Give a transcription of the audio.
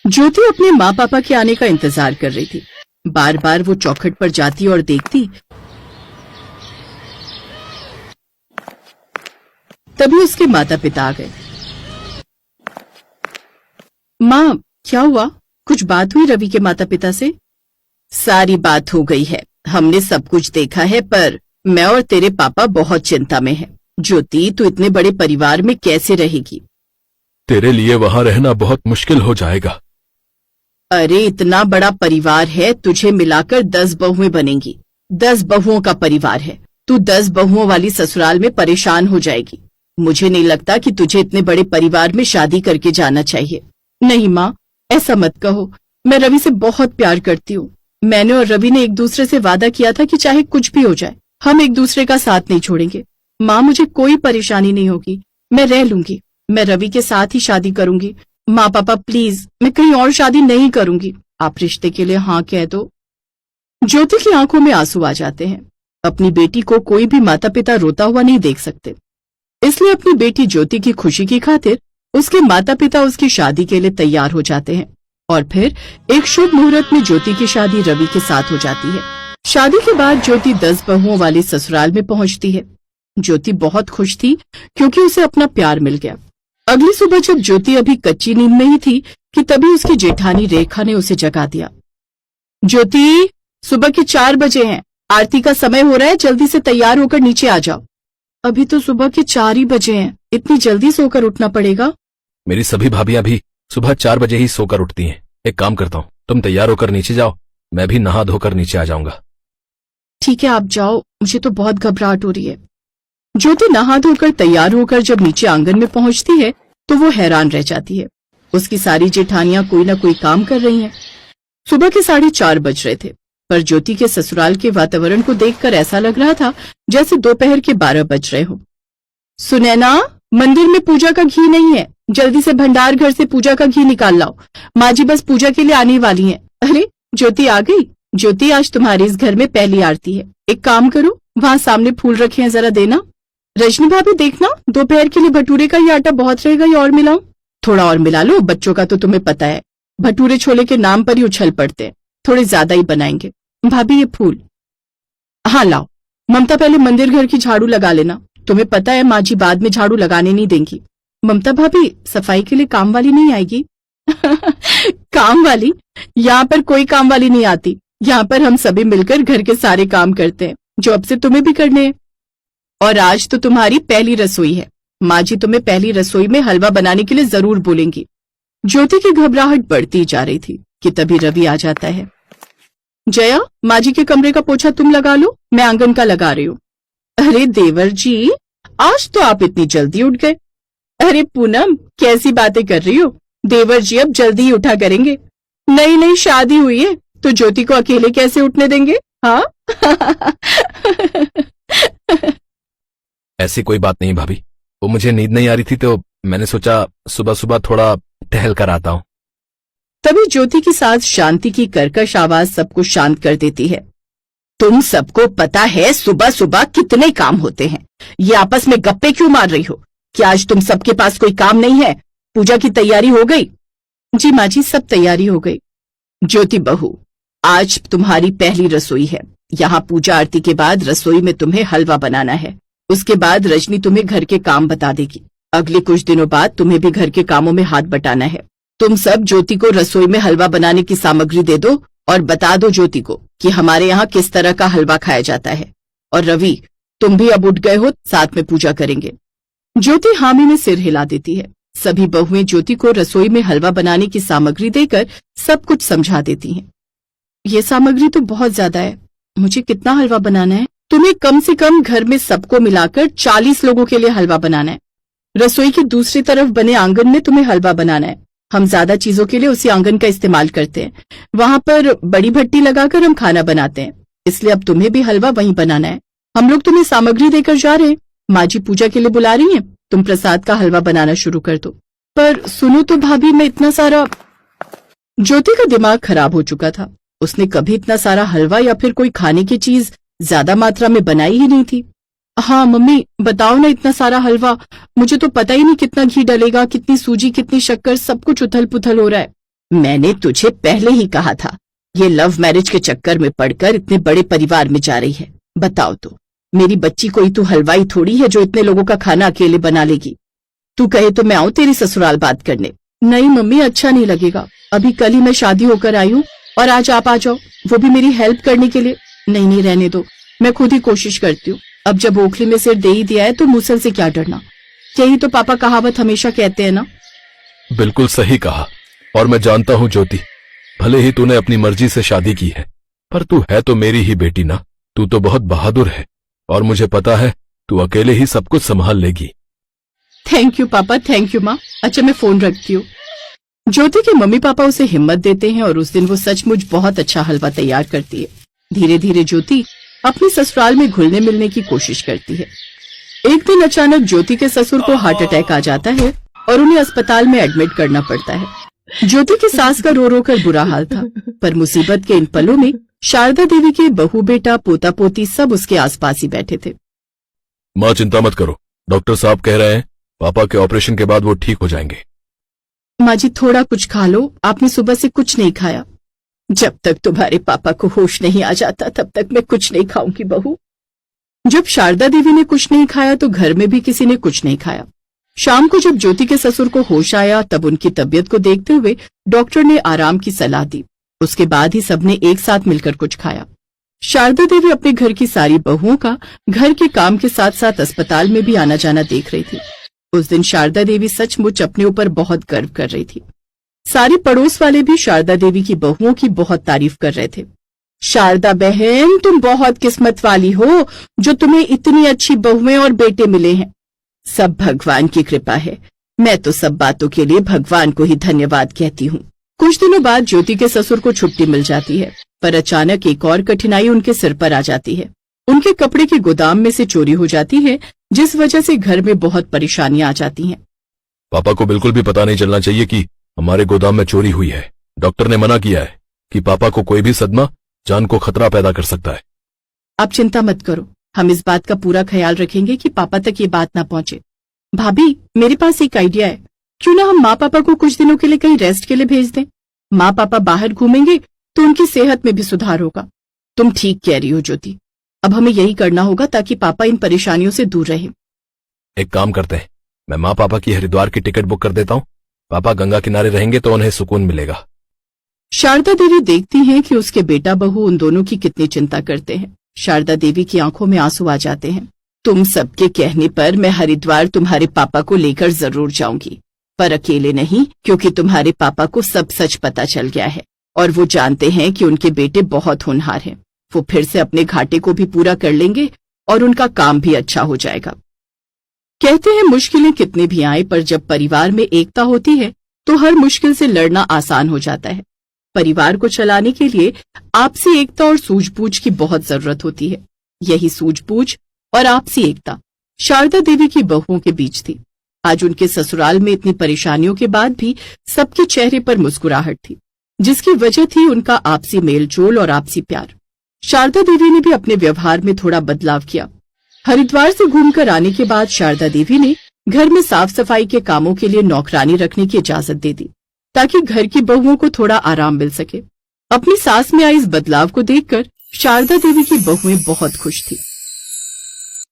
ज्योति अपने माँ पापा के आने का इंतजार कर रही थी। बार बार वो चौखट पर जाती और देखती। तभी उसके माता पिता आ गए। माँ, क्या हुआ? कुछ बात हुई रवि के माता पिता से? सारी बात हो गई है, हमने सब कुछ देखा है, पर मैं और तेरे पापा बहुत चिंता में हैं। ज्योति, तू इतने बड़े परिवार में कैसे रहेगी? तेरे लिए वहाँ रहना बहुत मुश्किल हो जाएगा। अरे इतना बड़ा परिवार है, तुझे मिलाकर 10 बहुएं बनेंगी। 10 बहुओं का परिवार है, तू 10 बहुओं वाली ससुराल में परेशान हो जाएगी। मुझे नहीं लगता कि तुझे इतने बड़े परिवार में शादी करके जाना चाहिए। नहीं माँ, ऐसा मत कहो, मैं रवि से बहुत प्यार करती हूँ। मैंने और रवि ने एक दूसरे से वादा किया था कि चाहे कुछ भी हो जाए, हम एक दूसरे का साथ नहीं छोड़ेंगे। माँ, मुझे कोई परेशानी नहीं होगी, मैं रह लूंगी। मैं रवि के साथ ही शादी करूंगी। माँ पापा प्लीज, मैं कहीं और शादी नहीं करूंगी। आप रिश्ते के लिए हाँ कह दो। ज्योति की आंखों में आंसू आ जाते हैं। अपनी बेटी को कोई भी माता पिता रोता हुआ नहीं देख सकते, इसलिए अपनी बेटी ज्योति की खुशी की खातिर उसके माता पिता उसकी शादी के लिए तैयार हो जाते हैं। और फिर एक शुभ मुहूर्त में ज्योति की शादी रवि के साथ हो जाती है। शादी के बाद ज्योति 10 बहुओं वाले ससुराल में पहुंचती है। ज्योति बहुत खुश थी क्योंकि उसे अपना प्यार मिल गया। अगली सुबह जब ज्योति अभी कच्ची नींद में ही थी कि तभी उसकी जेठानी रेखा ने उसे जगा दिया। ज्योति, सुबह के 4 बजे हैं, आरती का समय हो रहा है, जल्दी से तैयार होकर नीचे आ जाओ। अभी तो सुबह के 4 ही बजे हैं, इतनी जल्दी सोकर उठना पड़ेगा? मेरी सभी भाभियां भी सुबह 4 बजे ही सोकर उठती हैं। एक काम करता हूँ, तुम तैयार होकर नीचे जाओ, मैं भी नहा धोकर नीचे आ जाऊंगा। ठीक है, आप जाओ, मुझे तो बहुत घबराहट हो रही है। ज्योति नहा धोकर तैयार होकर जब नीचे आंगन में पहुंचती है तो वो हैरान रह जाती है। उसकी सारी जेठानियां कोई ना कोई काम कर रही हैं। सुबह के 4:30 बज रहे थे, पर ज्योति के ससुराल के वातावरण को देखकर ऐसा लग रहा था जैसे दोपहर के 12 बज रहे हो। सुनैना, मंदिर में पूजा का घी नहीं है, जल्दी से भंडार घर से पूजा का घी निकाल लाओ। माँ जी बस पूजा के लिए आने वाली हैं। अरे ज्योति आ गई। ज्योति, आज तुम्हारे इस घर में पहली आरती है। एक काम करो, वहाँ सामने फूल रखे हैं, जरा देना। रजनी भाभी देखना, दोपहर के लिए भटूरे का ये आटा बहुत रहेगा, ये और मिलाऊं? थोड़ा और मिला लो, बच्चों का तो तुम्हें पता है, भटूरे छोले के नाम पर ही उछल पड़ते हैं, थोड़े ज्यादा ही बनाएंगे। भाभी ये फूल। हाँ लाओ। ममता, पहले मंदिर घर की झाड़ू लगा लेना, तुम्हें पता है माँ जी बाद में झाड़ू लगाने नहीं देंगी। ममता भाभी, सफाई के लिए काम वाली नहीं आएगी? काम वाली? यहाँ पर कोई काम वाली नहीं आती, यहाँ पर हम सभी मिलकर घर के सारे काम करते हैं, जो अब से तुम्हें भी करने हैं। और आज तो तुम्हारी पहली रसोई है, माँ जी तुम्हें पहली रसोई में हलवा बनाने के लिए जरूर बोलेंगी। ज्योति की घबराहट बढ़ती जा रही थी कि तभी रवि आ जाता है। जया, माँ जी के कमरे का पोछा तुम लगा लो, मैं आंगन का लगा रही हूँ। अरे देवर जी, आज तो आप इतनी जल्दी उठ गए। अरे पूनम, कैसी बातें कर रही हो? देवर जी अब जल्दी ही उठा करेंगे। नई नई शादी हुई है तो ज्योति को अकेले कैसे उठने देंगे? हाँ। ऐसी कोई बात नहीं भाभी, वो मुझे नींद नहीं आ रही थी तो मैंने सोचा सुबह सुबह थोड़ा टहल कर आता हूँ। तभी ज्योति की सास शांति की कर्कश आवाज सबको शांत कर देती है। तुम सबको पता है सुबह सुबह कितने काम होते हैं, ये आपस में गप्पे क्यों मार रही हो? क्या आज तुम सबके पास कोई काम नहीं है? पूजा की तैयारी हो गई? जी माँ जी, सब तैयारी हो गई। ज्योति बहू, आज तुम्हारी पहली रसोई है। यहाँ पूजा आरती के बाद रसोई में तुम्हें हलवा बनाना है। उसके बाद रजनी तुम्हें घर के काम बता देगी। अगले कुछ दिनों बाद तुम्हें भी घर के कामों में हाथ बटाना है। तुम सब ज्योति को रसोई में हलवा बनाने की सामग्री दे दो और बता दो ज्योति को कि हमारे यहाँ किस तरह का हलवा खाया जाता है। और रवि, तुम भी अब उठ गए हो, साथ में पूजा करेंगे। ज्योति हामी में सिर हिला देती है। सभी बहुएं ज्योति को रसोई में हलवा बनाने की सामग्री देकर सब कुछ समझा देती हैं। ये सामग्री तो बहुत ज्यादा है, मुझे कितना हलवा बनाना है? तुम्हें कम से कम घर में सबको मिलाकर 40 लोगों के लिए हलवा बनाना है। रसोई की दूसरी तरफ बने आंगन में तुम्हें हलवा बनाना है। हम ज्यादा चीजों के लिए उसी आंगन का इस्तेमाल करते हैं, वहां पर बड़ी भट्टी लगाकर हम खाना बनाते हैं, इसलिए अब तुम्हें भी हलवा वहीं बनाना है। हम लोग तुम्हें सामग्री देकर जा रहे हैं, माँ जी पूजा के लिए बुला रही हैं, तुम प्रसाद का हलवा बनाना शुरू कर दो। पर सुनो तो भाभी, मैं इतना सारा। ज्योति का दिमाग खराब हो चुका था, उसने कभी इतना सारा हलवा या फिर कोई खाने की चीज ज्यादा मात्रा में बनाई ही नहीं थी। हाँ मम्मी, बताओ ना, इतना सारा हलवा, मुझे तो पता ही नहीं कितना घी डलेगा, कितनी सूजी, कितनी शक्कर, सब कुछ उथल पुथल हो रहा है। मैंने तुझे पहले ही कहा था, ये लव मैरिज के चक्कर में पड़कर इतने बड़े परिवार में जा रही है। बताओ तो, मेरी बच्ची कोई तू हलवाई थोड़ी है जो इतने लोगों का खाना अकेले बना लेगी। तू कहे तो मैं आऊं तेरी ससुराल बात करने। नहीं मम्मी, अच्छा नहीं लगेगा। अभी कल ही मैं शादी होकर आई हूँ और आज आप आ जाओ, वो भी मेरी हेल्प करने के लिए। नहीं नहीं, रहने दो, मैं खुद ही कोशिश करती हूँ। अब जब ओखली में सिर दे ही दिया है तो मूसल से क्या डरना। यही तो पापा कहावत हमेशा कहते हैं ना। बिल्कुल सही कहा। और मैं जानता हूँ ज्योति, भले ही तूने अपनी मर्जी से शादी की है, पर तू है तो मेरी ही बेटी ना। तू तो बहुत बहादुर है और मुझे पता है तू अकेले ही सब कुछ संभाल लेगी। थैंक यू पापा, थैंक यू माँ। अच्छा, मैं फोन रखती हूँ। ज्योति के मम्मी पापा उसे हिम्मत देते हैं और उस दिन वो सचमुच बहुत अच्छा हलवा तैयार करती है। धीरे धीरे ज्योति अपने ससुराल में घुलने मिलने की कोशिश करती है। एक दिन अचानक ज्योति के ससुर को हार्ट अटैक आ जाता है और उन्हें अस्पताल में एडमिट करना पड़ता है। ज्योति की सास का रो रो कर बुरा हाल था, पर मुसीबत के इन पलों में शारदा देवी के बहू बेटा पोता पोती सब उसके आसपास ही बैठे थे। माँ चिंता मत करो, डॉक्टर साहब कह रहे हैं पापा के ऑपरेशन के बाद वो ठीक हो जाएंगे। माँ जी थोड़ा कुछ खा लो, आपने सुबह से कुछ नहीं खाया। जब तक तुम्हारे पापा को होश नहीं आ जाता तब तक मैं कुछ नहीं खाऊंगी बहू। जब शारदा देवी ने कुछ नहीं खाया तो घर में भी किसी ने कुछ नहीं खाया। शाम को जब ज्योति के ससुर को होश आया तब उनकी तबीयत को देखते हुए डॉक्टर ने आराम की सलाह दी। उसके बाद ही सबने एक साथ मिलकर कुछ खाया। शारदा देवी अपने घर की सारी बहुओं का घर के काम के साथ साथ अस्पताल में भी आना जाना देख रही थी। उस दिन शारदा देवी सचमुच अपने ऊपर बहुत गर्व कर रही थी। सारे पड़ोस वाले भी शारदा देवी की बहुओं की बहुत तारीफ कर रहे थे। शारदा बहन, तुम बहुत किस्मत वाली हो जो तुम्हें इतनी अच्छी बहुएं और बेटे मिले हैं। सब भगवान की कृपा है। मैं तो सब बातों के लिए भगवान को ही धन्यवाद कहती हूँ। कुछ दिनों बाद ज्योति के ससुर को छुट्टी मिल जाती है, पर अचानक एक और कठिनाई उनके सिर पर आ जाती है। उनके कपड़े के गोदाम में से चोरी हो जाती है, जिस वजह से घर में बहुत परेशानियां आ जाती हैं। पापा को बिल्कुल भी पता नहीं चलना चाहिए कि हमारे गोदाम में चोरी हुई है। डॉक्टर ने मना किया है कि पापा को कोई भी सदमा जान को खतरा पैदा कर सकता है। आप चिंता मत करो, हम इस बात का पूरा ख्याल रखेंगे कि पापा तक ये बात ना पहुंचे। भाभी, मेरे पास एक आइडिया है। क्यों ना हम माँ पापा को कुछ दिनों के लिए कहीं रेस्ट के लिए भेज दें। माँ पापा बाहर घूमेंगे तो उनकी सेहत में भी सुधार होगा। तुम ठीक कह रही हो ज्योति, अब हमें यही करना होगा ताकि पापा इन परेशानियों से दूर रहे। एक काम करते हैं, मैं माँ पापा की हरिद्वार की टिकट बुक कर देता हूँ। पापा गंगा किनारे रहेंगे तो उन्हें सुकून मिलेगा। शारदा देवी देखती हैं कि उसके बेटा बहू उन दोनों की कितनी चिंता करते हैं। शारदा देवी की आंखों में आंसू आ जाते हैं। तुम सबके कहने पर मैं हरिद्वार तुम्हारे पापा को लेकर जरूर जाऊंगी, पर अकेले नहीं, क्योंकि तुम्हारे पापा को सब सच पता चल गया है और वो जानते हैं कि उनके बेटे बहुत होनहार हैं। वो फिर से अपने घाटे को भी पूरा कर लेंगे और उनका काम भी अच्छा हो जाएगा। कहते हैं मुश्किलें कितनी भी आए, पर जब परिवार में एकता होती है तो हर मुश्किल से लड़ना आसान हो जाता है। परिवार को चलाने के लिए आपसी एकता और सूझबूझ की बहुत जरूरत होती है। यही सूझबूझ और आपसी एकता शारदा देवी की बहुओं के बीच थी। आज उनके ससुराल में इतनी परेशानियों के बाद भी सबके चेहरे पर मुस्कुराहट थी, जिसकी वजह थी उनका आपसी मेलजोल और आपसी प्यार। शारदा देवी ने भी अपने व्यवहार में थोड़ा बदलाव किया। हरिद्वार से घूमकर आने के बाद शारदा देवी ने घर में साफ सफाई के कामों के लिए नौकरानी रखने की इजाजत दे दी, ताकि घर की बहुओं को थोड़ा आराम मिल सके। अपनी सास में आए इस बदलाव को देखकर शारदा देवी की बहुएं बहुत खुश थी।